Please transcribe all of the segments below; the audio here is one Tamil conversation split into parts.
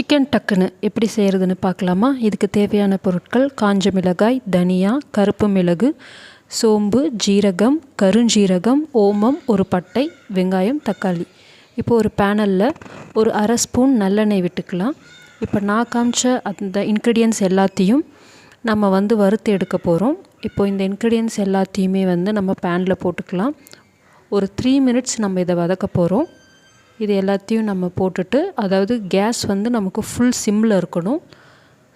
சிக்கன் டக்குன்னு எப்படி செய்கிறதுன்னு பார்க்கலாமா? இதுக்கு தேவையான பொருட்கள் காஞ்ச மிளகாய், தனியா, கருப்பு மிளகு, சோம்பு, ஜீரகம், கருஞ்சீரகம், ஓமம், ஒரு பட்டை, வெங்காயம், தக்காளி. இப்போ ஒரு பேனலில் ஒரு அரை ஸ்பூன் நல்லெண்ணெய் விட்டுக்கலாம். இப்போ நான் காமிச்ச அந்த இன்க்ரீடியன்ஸ் எல்லாத்தையும் நம்ம வறுத்து எடுக்க போகிறோம். இப்போது இந்த இன்க்ரீடியன்ஸ் எல்லாத்தையுமே நம்ம பேனில் போட்டுக்கலாம். ஒரு 3 மினிட்ஸ் நம்ம இதை வதக்க போகிறோம். இது எல்லாத்தையும் நம்ம போட்டுட்டு, அதாவது கேஸ் நமக்கு ஃபுல் சிம்மில் இருக்கணும்.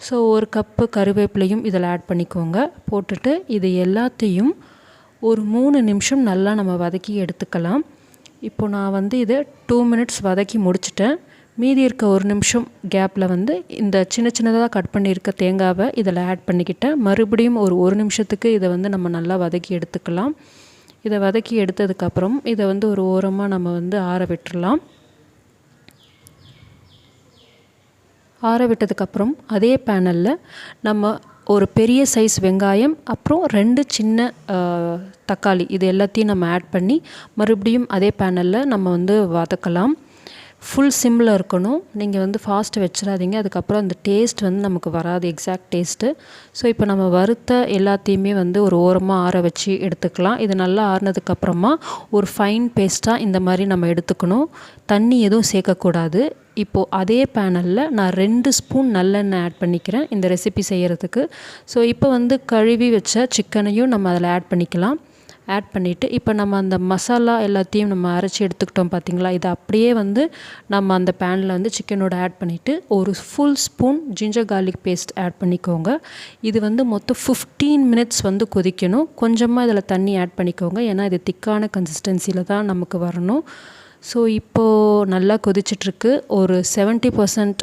ஸோ ஒரு கப்பு கருவேப்பிலையும் இதில் ஆட் பண்ணிக்கோங்க. போட்டுட்டு இது எல்லாத்தையும் ஒரு 3 நிமிஷம் நல்லா நம்ம வதக்கி எடுத்துக்கலாம். இப்போ நான் இதை 2 மினிட்ஸ் வதக்கி முடிச்சிட்டேன். மீதி இருக்க 1 நிமிஷம் கேப்பில் இந்த சின்னதாக கட் பண்ணியிருக்க தேங்காவை இதில் ஆட் பண்ணிக்கிட்டேன். மறுபடியும் ஒரு 1 நிமிஷத்துக்கு இதை நம்ம நல்லா வதக்கி எடுத்துக்கலாம். இதை வதக்கி எடுத்ததுக்கப்புறம் இதை ஒரு ஓரமாக நம்ம ஆற விட்டுடலாம். ஆற விட்டதுக்கப்புறம் அதே பேனலில் நம்ம ஒரு பெரிய சைஸ் வெங்காயம், அப்புறம் 2 சின்ன தக்காளி, இது எல்லாத்தையும் நம்ம ஆட் பண்ணி மறுபடியும் அதே பேனலில் நம்ம வதக்கலாம். ஃபுல் சிம்மில் இருக்கணும். நீங்கள் ஃபாஸ்ட் வச்சிடாதீங்க. அதுக்கப்புறம் அந்த டேஸ்ட் நமக்கு வராது, எக்ஸாக்ட் டேஸ்ட்டு. ஸோ இப்போ நம்ம வறுத்த எல்லாத்தையுமே ஒரு ஓரமாக ஆற வச்சு எடுத்துக்கலாம். இது நல்லா ஆறினதுக்கப்புறமா ஒரு ஃபைன் பேஸ்ட்டாக இந்த மாதிரி நம்ம எடுத்துக்கணும். தண்ணி எதுவும் சேர்க்கக்கூடாது. இப்போது அதே பேனலில் நான் 2 ஸ்பூன் நல்லெண்ணெய் ஆட் பண்ணிக்கிறேன் இந்த ரெசிபி செய்கிறதுக்கு. ஸோ இப்போ கழுவி வச்ச சிக்கனையும் நம்ம அதில் ஆட் பண்ணிக்கலாம். ஆட் பண்ணிவிட்டு இப்போ நம்ம அந்த மசாலா எல்லாத்தையும் நம்ம அரைச்சி எடுத்துக்கிட்டோம் பார்த்திங்களா, இதை அப்படியே நம்ம அந்த பேனில் சிக்கனோட ஆட் பண்ணிவிட்டு ஒரு full spoon ginger garlic paste add பண்ணிக்கோங்க. இது மொத்தம் 15 மினிட்ஸ் கொதிக்கணும். கொஞ்சமாக இதில் தண்ணி ஆட் பண்ணிக்கோங்க, ஏன்னா இது திக்கான கன்சிஸ்டன்சியில் தான் நமக்கு வரணும். ஸோ இப்போது நல்லா கொதிச்சிட்ருக்கு. ஒரு 70%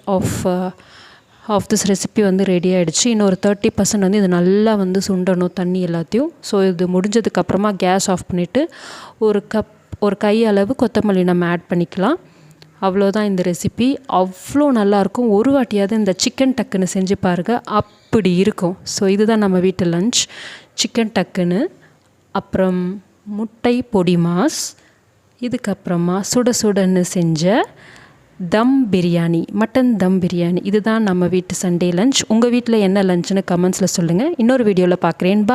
ஆஃப் திஸ் ரெசிபி ரெடி ஆகிடுச்சு. இன்னொரு 30% இது நல்லா சுண்டணும் தண்ணி எல்லாத்தையும். ஸோ இது முடிஞ்சதுக்கப்புறமா கேஸ் ஆஃப் பண்ணிவிட்டு ஒரு கை அளவு கொத்தமல்லி நம்ம ஆட் பண்ணிக்கலாம். அவ்வளோதான் இந்த ரெசிபி. அவ்வளோ நல்லாயிருக்கும். ஒரு வாட்டியாவது இந்த சிக்கன் டக்குன்னு செஞ்சு பாருங்கள், அப்படி இருக்கும். ஸோ இதுதான் நம்ம வீட்டு லஞ்ச், சிக்கன் டக்குன்னு. அப்புறம் முட்டை பொடி மாஸ், இதுக்கப்புறமா சுட சுடன்னு செஞ்ச தம் பிரியாணி, மட்டன் தம் பிரியாணி. இதுதான் நம்ம வீட்டு சண்டே லஞ்ச். உங்கள் வீட்டில் என்ன லஞ்சுன்னு கமெண்ட்ஸில் சொல்லுங்கள். இன்னொரு வீடியோவில் பார்க்குறேன்.